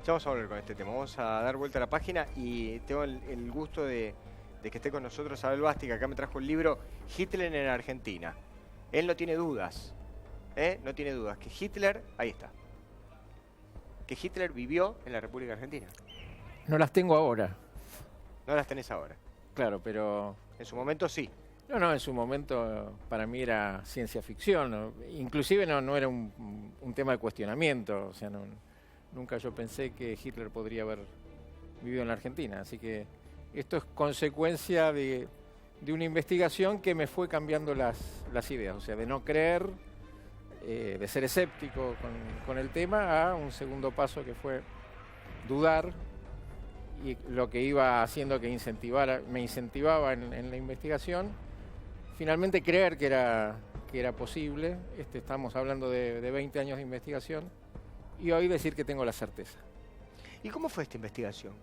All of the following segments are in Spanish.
Ya vamos a volver con este tema. Vamos a dar vuelta a la página y tengo el gusto de que esté con nosotros Abel Basti, que acá me trajo el libro Hitler en Argentina. Él no tiene dudas, no tiene dudas, que Hitler, ahí está, que Hitler vivió en la República Argentina. No las tengo ahora, No las tenés ahora. claro, pero... En su momento sí. No, en su momento para mí era ciencia ficción, ¿no? Inclusive no era un tema de cuestionamiento, o sea, nunca yo pensé que Hitler podría haber vivido en la Argentina, así que esto es consecuencia de una investigación que me fue cambiando las ideas, o sea, de no creer, de ser escéptico con el tema, a un segundo paso que fue dudar, y lo que iba haciendo que me incentivaba en la investigación, finalmente creer que era posible. Estamos hablando de 20 años de investigación, y hoy decir que tengo la certeza. ¿Y cómo fue esta investigación?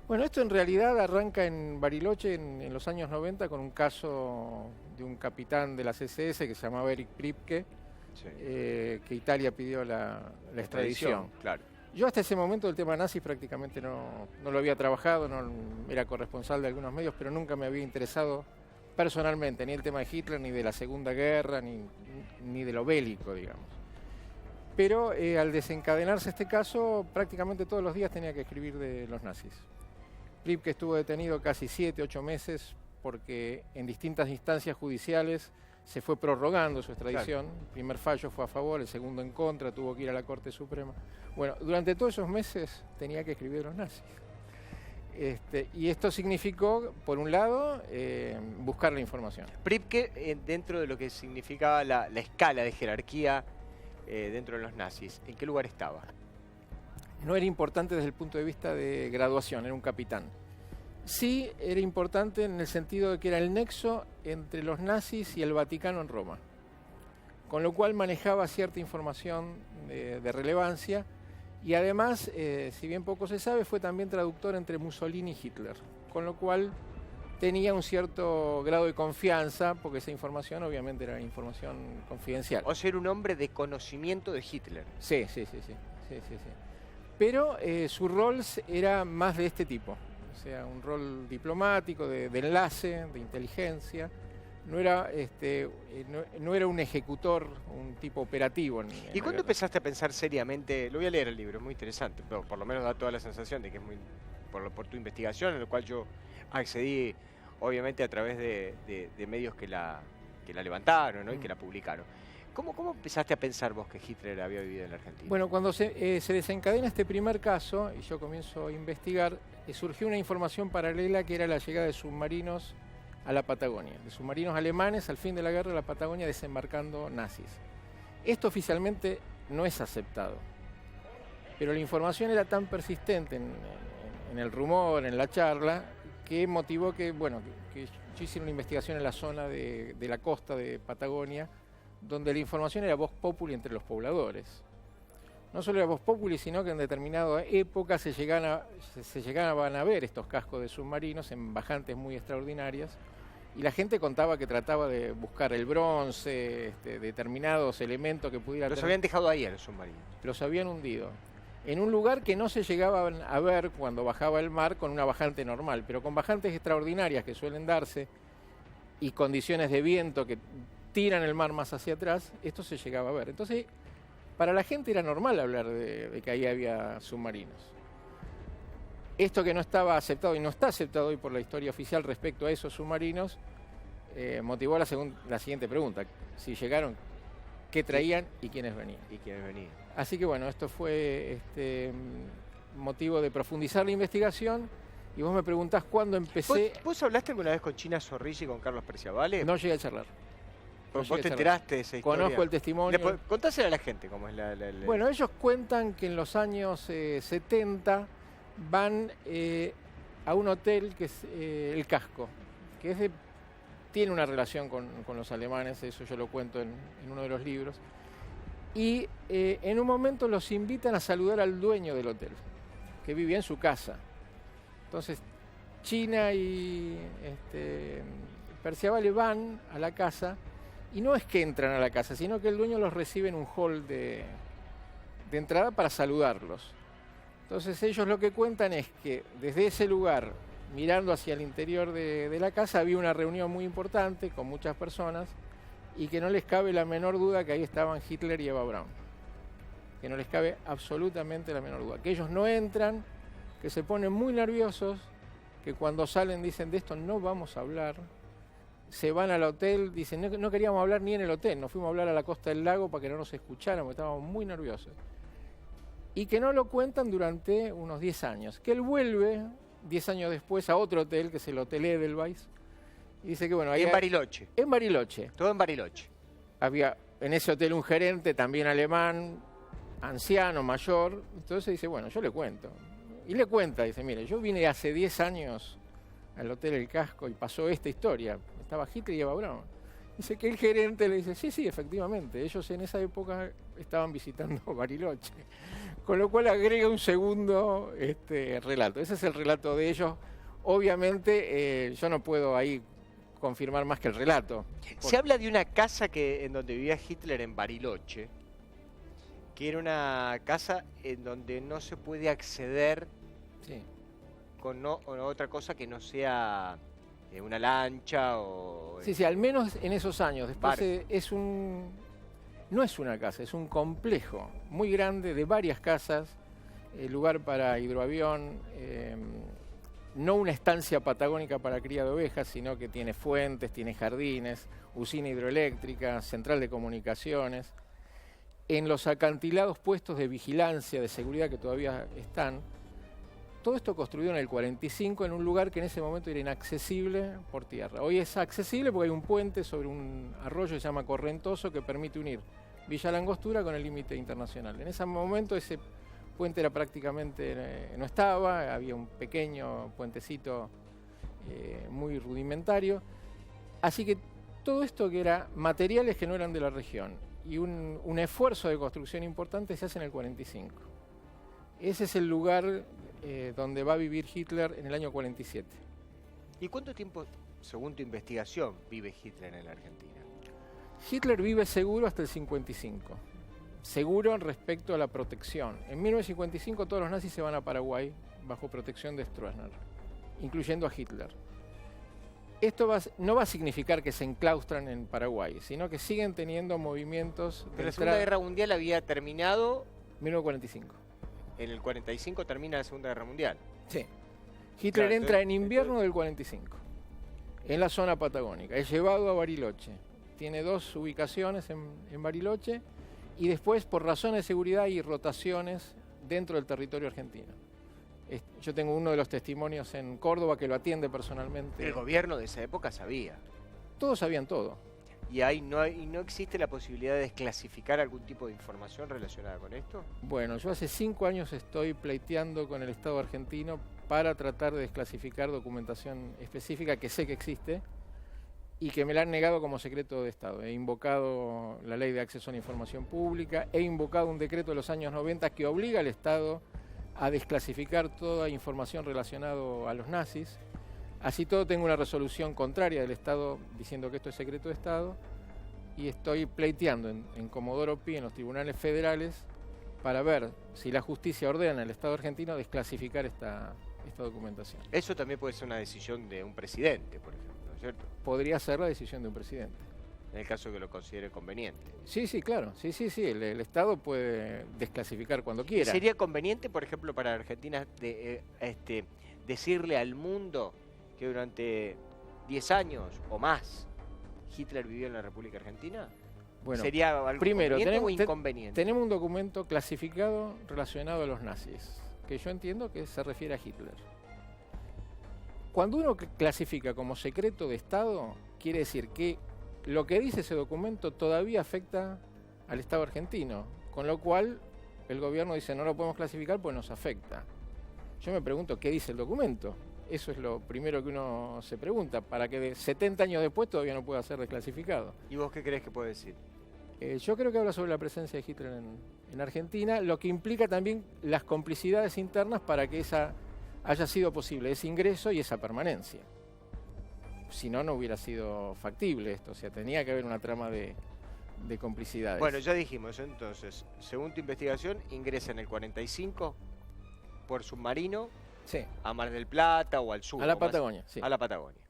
Bueno, esto en realidad arranca en Bariloche en los años 90 con un caso de un capitán de la CSS que se llamaba Erich Priebke, Sí. Que Italia pidió la extradición. Claro. Yo hasta ese momento del tema nazi prácticamente no lo había trabajado, no era corresponsal de algunos medios, pero nunca me había interesado personalmente ni el tema de Hitler, ni de la Segunda Guerra, ni de lo bélico, digamos. Pero al desencadenarse este caso, prácticamente todos los días tenía que escribir de los nazis. Priebke estuvo detenido casi 7, 8 meses porque en distintas instancias judiciales se fue prorrogando su extradición. Claro. El primer fallo fue a favor, el segundo en contra, tuvo que ir a la Corte Suprema. Bueno, durante todos esos meses tenía que escribir de los nazis. Y esto significó, por un lado, buscar la información. Priebke, dentro de lo que significaba la escala de jerarquía dentro de los nazis, ¿en qué lugar estaba? No era importante desde el punto de vista de graduación, era un capitán. Sí era importante en el sentido de que era el nexo entre los nazis y el Vaticano en Roma, con lo cual manejaba cierta información de relevancia, y además, si bien poco se sabe, fue también traductor entre Mussolini y Hitler, con lo cual tenía un cierto grado de confianza, porque esa información obviamente era información confidencial. O sea, era un hombre de conocimiento de Hitler. Sí. Pero su rol era más de este tipo. O sea, un rol diplomático, de enlace, de inteligencia. No era un ejecutor, un tipo operativo. ¿Y cuándo empezaste a pensar seriamente? Lo voy a leer el libro, es muy interesante, pero por lo menos da toda la sensación de que es muy por tu investigación, en la cual yo accedí, obviamente, a través de medios que la levantaron, ¿no? Y que la publicaron. ¿Cómo empezaste a pensar vos que Hitler había vivido en la Argentina? Bueno, cuando se desencadena este primer caso y yo comienzo a investigar, surgió una información paralela que era la llegada de submarinos a la Patagonia, de submarinos alemanes al fin de la guerra a la Patagonia desembarcando nazis. Esto oficialmente no es aceptado, pero la información era tan persistente en el rumor, en la charla, que motivó que yo hiciera una investigación en la zona de la costa de Patagonia, donde la información era vox populi entre los pobladores. No solo era vox populi, sino que en determinada época se llegaban a ver estos cascos de submarinos en bajantes muy extraordinarias, y la gente contaba que trataba de buscar el bronce, determinados elementos que pudieran... Los habían dejado ahí a los submarinos. Los habían hundido en un lugar que no se llegaban a ver cuando bajaba el mar con una bajante normal, pero con bajantes extraordinarias que suelen darse y condiciones de viento que tiran el mar más hacia atrás, esto se llegaba a ver. Entonces, para la gente era normal hablar de que ahí había submarinos. Esto que no estaba aceptado y no está aceptado hoy por la historia oficial respecto a esos submarinos, motivó la siguiente pregunta: si llegaron, ¿qué traían y quiénes venían? Así que bueno, esto fue motivo de profundizar la investigación. Y vos me preguntás cuándo empecé... ¿Vos hablaste alguna vez con China Zorrilla y con Carlos Preciavale? No llegué a charlar. ¿Vos te enteraste de esa historia? Conozco el testimonio. Contásela a la gente cómo es Bueno, ellos cuentan que en los años 70 van a un hotel que es El Casco, que tiene una relación con los alemanes, eso yo lo cuento en uno de los libros. Y en un momento los invitan a saludar al dueño del hotel, que vivía en su casa. Entonces, China y Preciavale van a la casa, y no es que entran a la casa, sino que el dueño los recibe en un hall de entrada para saludarlos. Entonces ellos lo que cuentan es que desde ese lugar, mirando hacia el interior de la casa, había una reunión muy importante con muchas personas y que no les cabe la menor duda que ahí estaban Hitler y Eva Braun. Que no les cabe absolutamente la menor duda. Que ellos no entran, que se ponen muy nerviosos, que cuando salen dicen de esto no vamos a hablar. Se van al hotel, dicen no queríamos hablar ni en el hotel, nos fuimos a hablar a la costa del lago para que no nos escucharan, porque estábamos muy nerviosos. Y que no lo cuentan durante unos 10 años. Que él vuelve 10 años después a otro hotel, que es el Hotel Edelweiss, y dice que bueno... Ahí en Bariloche. En Bariloche. Todo en Bariloche. Había en ese hotel un gerente también alemán, anciano, mayor, entonces dice, bueno, yo le cuento. Y le cuenta, dice, mire, yo vine hace 10 años al Hotel El Casco y pasó esta historia. Estaba Hitler y Eva Braun. Dice que el gerente le dice, sí, efectivamente, ellos en esa época estaban visitando Bariloche. Con lo cual agrega un segundo relato. Ese es el relato de ellos. Obviamente yo no puedo ahí confirmar más que el relato. Se habla de una casa en donde vivía Hitler en Bariloche, que era una casa en donde no se puede acceder con otra cosa que no sea una lancha o... Sí, al menos en esos años. Después no es una casa, es un complejo muy grande de varias casas, lugar para hidroavión, no una estancia patagónica para cría de ovejas, sino que tiene fuentes, tiene jardines, usina hidroeléctrica, central de comunicaciones. En los acantilados puestos de vigilancia, de seguridad que todavía están, todo esto construido en el 45 en un lugar que en ese momento era inaccesible por tierra. Hoy es accesible porque hay un puente sobre un arroyo que se llama Correntoso que permite unir Villa Langostura con el límite internacional. En ese momento ese puente era prácticamente no estaba, había un pequeño puentecito muy rudimentario. Así que todo esto que era materiales que no eran de la región y un esfuerzo de construcción importante se hace en el 45. Ese es el lugar donde va a vivir Hitler en el año 47. ¿Y cuánto tiempo, según tu investigación, vive Hitler en la Argentina? Hitler vive seguro hasta el 55. Seguro respecto a la protección. En 1955 todos los nazis se van a Paraguay bajo protección de Stroessner, incluyendo a Hitler. Esto no va a significar que se enclaustran en Paraguay, sino que siguen teniendo movimientos... Pero la Segunda Guerra Mundial había terminado... 1945. En el 45 termina la Segunda Guerra Mundial. Sí. Hitler entra en invierno del 45, en la zona patagónica. Es llevado a Bariloche. Tiene 2 ubicaciones en Bariloche y después, por razones de seguridad, hay rotaciones dentro del territorio argentino. Yo tengo uno de los testimonios en Córdoba que lo atiende personalmente. El gobierno de esa época sabía. Todos sabían todo. ¿Y no existe la posibilidad de desclasificar algún tipo de información relacionada con esto? Bueno, yo hace 5 años estoy pleiteando con el Estado argentino para tratar de desclasificar documentación específica que sé que existe y que me la han negado como secreto de Estado. He invocado la Ley de Acceso a la Información Pública, he invocado un decreto de los años 90 que obliga al Estado a desclasificar toda información relacionada a los nazis. Así todo tengo una resolución contraria del Estado diciendo que esto es secreto de Estado y estoy pleiteando en Comodoro Pi, en los tribunales federales, para ver si la justicia ordena al Estado argentino desclasificar esta documentación. Eso también puede ser una decisión de un presidente, por ejemplo, ¿no es cierto? Podría ser la decisión de un presidente. En el caso que lo considere conveniente. Sí, claro. Sí. El Estado puede desclasificar cuando quiera. ¿Sería conveniente, por ejemplo, para Argentina decirle al mundo que durante 10 años o más Hitler vivió en la República Argentina? Bueno, ¿sería algo primero, o inconveniente? Tenemos un documento clasificado relacionado a los nazis, que yo entiendo que se refiere a Hitler. Cuando uno clasifica como secreto de Estado, quiere decir que lo que dice ese documento todavía afecta al Estado argentino, con lo cual el gobierno dice no lo podemos clasificar pues nos afecta. Yo me pregunto qué dice el documento. Eso es lo primero que uno se pregunta, para que 70 años después todavía no pueda ser desclasificado. ¿Y vos qué crees que puede decir? Yo creo que habla sobre la presencia de Hitler en Argentina, lo que implica también las complicidades internas para que esa haya sido posible, ese ingreso y esa permanencia. Si no, no hubiera sido factible esto, o sea, tenía que haber una trama de complicidades. Bueno, ya dijimos, entonces, según tu investigación, ingresa en el 45 por submarino Sí, a Mar del Plata o al sur. a la o más- Patagonia, sí. A la Patagonia.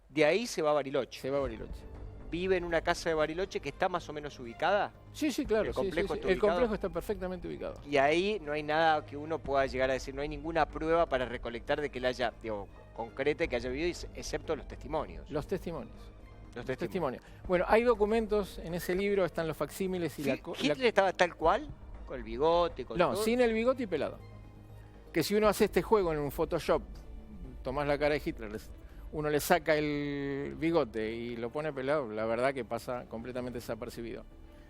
De ahí se va a Bariloche. Se va a Bariloche. Vive en una casa de Bariloche que está más o menos ubicada. Sí, sí, claro. ¿El sí, complejo sí, sí. está El ubicado? complejo está perfectamente ubicado. Y ahí no hay nada que uno pueda llegar a decir, no hay ninguna prueba para recolectar de que él haya, digo, concrete que haya vivido, excepto los testimonios. Los testimonios. Los Los testimonios. Bueno, hay documentos en ese libro, están los facsímiles y ¿Hitler estaba tal cual? Con el bigote, con No, todo. sin el bigote y pelado. Que si uno hace este juego en un Photoshop, tomás la cara de Hitler, uno le saca el bigote y lo pone pelado, la verdad que pasa completamente desapercibido.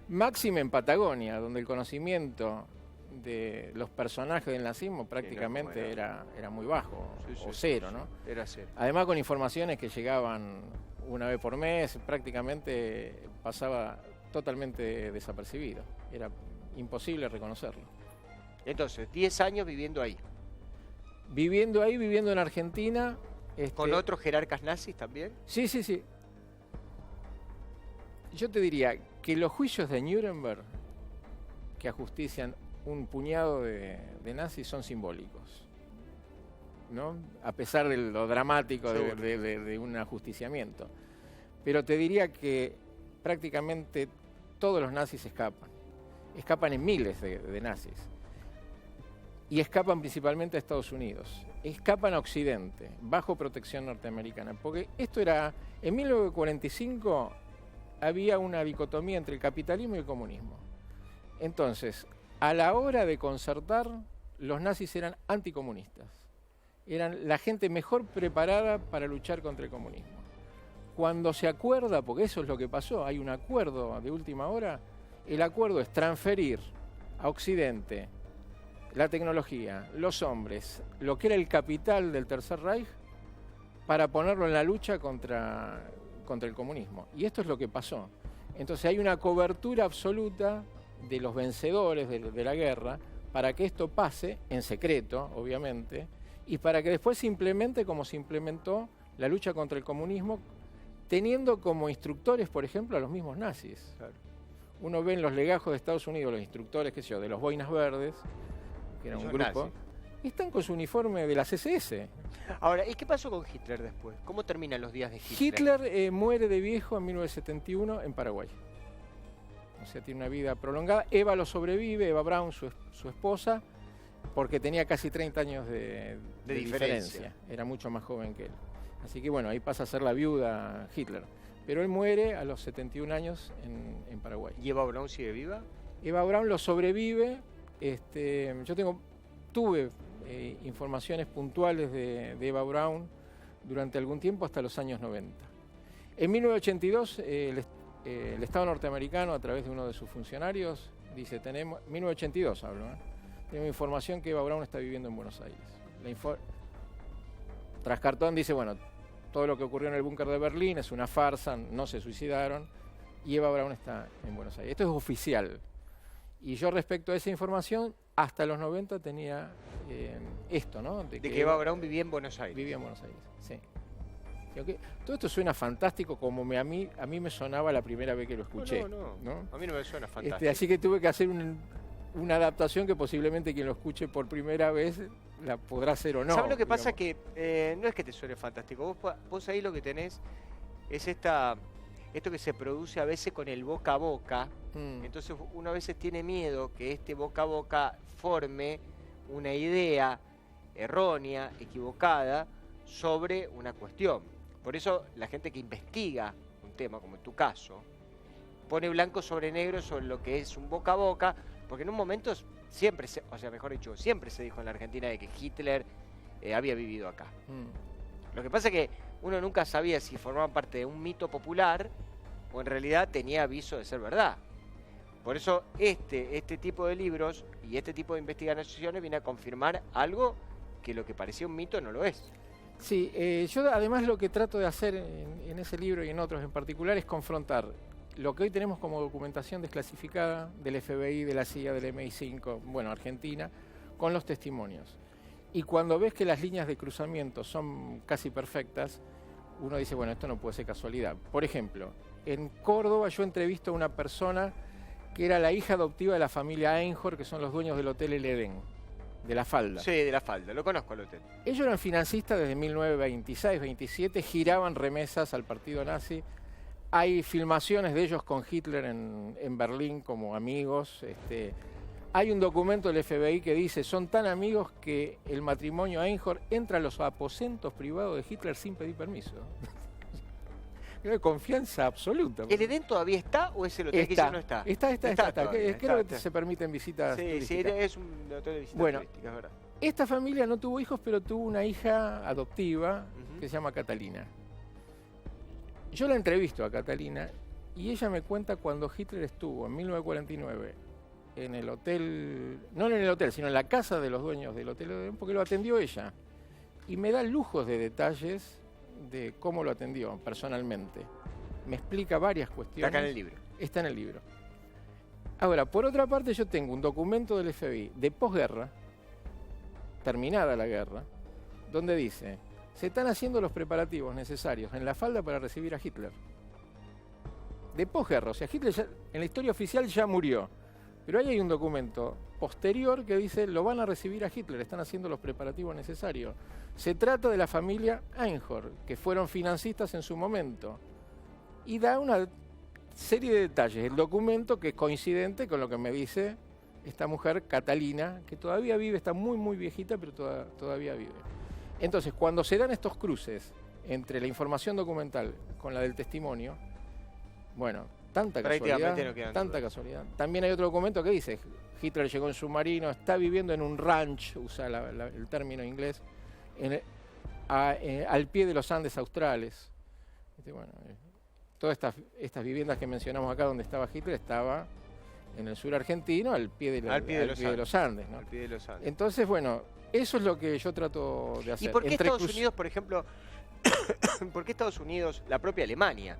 Máxime en Patagonia, donde el conocimiento de los personajes del nazismo prácticamente era muy bajo, o cero, ¿no? Era cero. Además con informaciones que llegaban una vez por mes, prácticamente pasaba totalmente desapercibido. Era imposible reconocerlo. Entonces, 10 años viviendo ahí. Viviendo ahí, viviendo en Argentina. ¿Con otros jerarcas nazis también? Sí, sí, sí. Yo te diría que los juicios de Nuremberg, que ajustician un puñado de nazis, son simbólicos, ¿no? A pesar de lo dramático de un ajusticiamiento. Pero te diría que prácticamente todos los nazis escapan. Escapan en miles de nazis. Y escapan principalmente a Estados Unidos. Escapan a Occidente, bajo protección norteamericana. Porque esto era, en 1945 había una dicotomía entre el capitalismo y el comunismo. Entonces, a la hora de concertar, los nazis eran anticomunistas. Eran la gente mejor preparada para luchar contra el comunismo. Cuando se acuerda, porque eso es lo que pasó, hay un acuerdo de última hora, el acuerdo es transferir a Occidente la tecnología, los hombres, lo que era el capital del Tercer Reich, para ponerlo en la lucha contra el comunismo. Y esto es lo que pasó. Entonces hay una cobertura absoluta de los vencedores de la guerra para que esto pase, en secreto, obviamente, y para que después se implemente como se implementó la lucha contra el comunismo, teniendo como instructores, por ejemplo, a los mismos nazis. Claro. Uno ve en los legajos de Estados Unidos los instructores, qué sé yo, de los Boinas Verdes, que era un grupo, nazis. están con su uniforme de las SS. Ahora, ¿y qué pasó con Hitler después? ¿Cómo terminan los días de Hitler? Hitler muere de viejo en 1971 en Paraguay. O sea, tiene una vida prolongada. Eva lo sobrevive, Eva Braun, su esposa, porque tenía casi 30 años de diferencia. Era mucho más joven que él. Así que bueno, ahí pasa a ser la viuda Hitler. Pero él muere a los 71 años en Paraguay. ¿Y Eva Braun sigue viva? Eva Braun lo sobrevive. Yo tuve informaciones puntuales de Eva Braun durante algún tiempo, hasta los años 90. En 1982, el Estado norteamericano, a través de uno de sus funcionarios, dice, 1982 hablo, tenemos información que Eva Braun está viviendo en Buenos Aires. Tras cartón dice, bueno, todo lo que ocurrió en el búnker de Berlín es una farsa, no se suicidaron, y Eva Braun está en Buenos Aires. Esto es oficial. Y yo, respecto a esa información, hasta los 90 tenía esto, ¿no? De que Eva Braun vivía en Buenos Aires. Vivía en Buenos Aires, sí. Todo esto suena fantástico, como a mí me sonaba la primera vez que lo escuché. No. A mí no me suena fantástico. Así que tuve que hacer una adaptación que posiblemente quien lo escuche por primera vez la podrá hacer o no. ¿Sabes lo que pasa? Que no es que te suene fantástico. Vos ahí lo que tenés es esto que se produce a veces con el boca a boca. Entonces uno a veces tiene miedo que este boca a boca forme una idea errónea, equivocada, sobre una cuestión. Por eso la gente que investiga un tema, como en tu caso, pone blanco sobre negro sobre lo que es un boca a boca, porque en un momento siempre se dijo en la Argentina de que Hitler había vivido acá. Lo que pasa es que uno nunca sabía si formaba parte de un mito popular o en realidad tenía aviso de ser verdad. Por eso este tipo de libros y este tipo de investigaciones viene a confirmar algo que lo que parecía un mito no lo es. Sí, yo además lo que trato de hacer en ese libro y en otros en particular es confrontar lo que hoy tenemos como documentación desclasificada del FBI, de la CIA, del MI5, bueno, Argentina, con los testimonios. Y cuando ves que las líneas de cruzamiento son casi perfectas, uno dice, bueno, esto no puede ser casualidad. Por ejemplo, en Córdoba yo entrevisto a una persona que era la hija adoptiva de la familia Einhorn, que son los dueños del Hotel El Edén. de la falda. Sí, de la falda, lo conozco al hotel. Ellos eran financistas desde 1926-27, giraban remesas al partido nazi. Hay filmaciones de ellos con Hitler en Berlín como amigos. Hay un documento del FBI que dice, son tan amigos que el matrimonio Einhorn entra a los aposentos privados de Hitler sin pedir permiso. Una confianza absoluta. ¿El Edén todavía está o es el hotel que ya no está? Está. Todavía, Creo que está. se permiten visitas turísticas. Sí, es un hotel de visitas turísticas, es verdad. Esta familia no tuvo hijos, pero tuvo una hija adoptiva que se llama Catalina. Yo la entrevisto a Catalina y ella me cuenta cuando Hitler estuvo en 1949 en el hotel, no en el hotel, sino en la casa de los dueños del hotel, porque lo atendió ella. Y me da lujos de detalles de cómo lo atendió personalmente. Me explica varias cuestiones. Está acá en el libro. Está en el libro. Ahora, por otra parte, yo tengo un documento del FBI de posguerra, terminada la guerra, donde dice, se están haciendo los preparativos necesarios en la falda para recibir a Hitler. De posguerra, o sea, Hitler ya, en la historia oficial ya murió. Pero ahí hay un documento posterior que dice, lo van a recibir a Hitler, están haciendo los preparativos necesarios. Se trata de la familia Einhorn, que fueron financistas en su momento. Y da una serie de detalles, el documento que es coincidente con lo que me dice esta mujer, Catalina, que todavía vive, está muy, muy viejita, pero todavía vive. Entonces, cuando se dan estos cruces entre la información documental con la del testimonio, bueno, tanta casualidad. También hay otro documento que dice, Hitler llegó en submarino, está viviendo en un ranch, usa el término inglés, al pie de los Andes australes. Bueno, todas estas viviendas que mencionamos acá donde estaba Hitler, estaba en el sur argentino, al pie de los Andes, ¿no? Al pie de los Andes. Entonces, bueno, eso es lo que yo trato de hacer. ¿Y por qué Estados Unidos, por ejemplo, por qué Estados Unidos, la propia Alemania,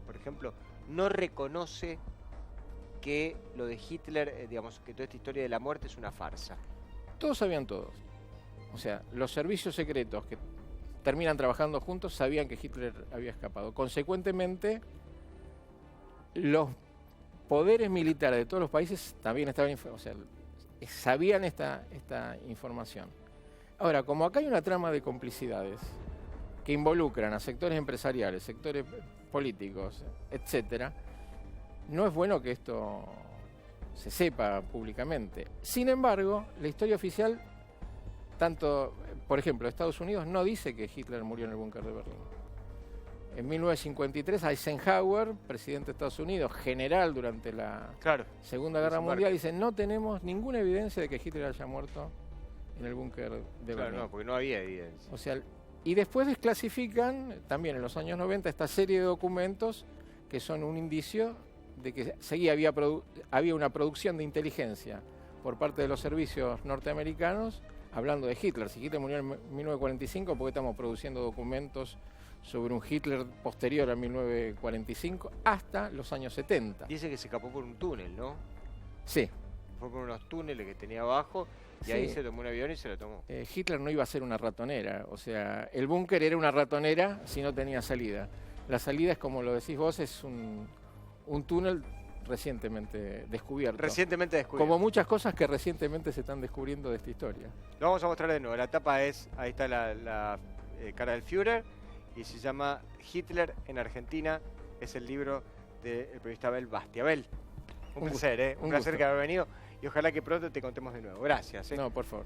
por ejemplo, no reconoce que lo de Hitler, digamos, que toda esta historia de la muerte es una farsa? Todos sabían todos. O sea, los servicios secretos que terminan trabajando juntos sabían que Hitler había escapado. Consecuentemente, los poderes militares de todos los países también estaban, o sea, sabían esta información. Ahora, como acá hay una trama de complicidades que involucran a sectores empresariales, sectores políticos, etcétera, no es bueno que esto se sepa públicamente. Sin embargo, la historia oficial, tanto, por ejemplo, Estados Unidos no dice que Hitler murió en el búnker de Berlín. En 1953, Eisenhower, presidente de Estados Unidos, general durante la Segunda Guerra Mundial, dice, no tenemos ninguna evidencia de que Hitler haya muerto en el búnker de Berlín. No, porque no había evidencia. O sea, y después desclasifican, también en los años 90, esta serie de documentos que son un indicio de que había una producción de inteligencia por parte de los servicios norteamericanos hablando de Hitler. Si Hitler murió en 1945, ¿por qué estamos produciendo documentos sobre un Hitler posterior a 1945 hasta los años 70? Dice que se escapó por un túnel, ¿no? Sí. Fue por unos túneles que tenía abajo y ahí se tomó un avión y se lo tomó. Hitler no iba a ser una ratonera, o sea, el búnker era una ratonera si no tenía salida. La salida es, como lo decís vos, es un túnel recientemente descubierto. Como muchas cosas que recientemente se están descubriendo de esta historia. Lo vamos a mostrar de nuevo. La tapa es, ahí está la cara del Führer y se llama Hitler en Argentina. Es el libro del periodista Abel Basti. Abel, un placer, un placer que haber venido y ojalá que pronto te contemos de nuevo. Gracias. No, por favor.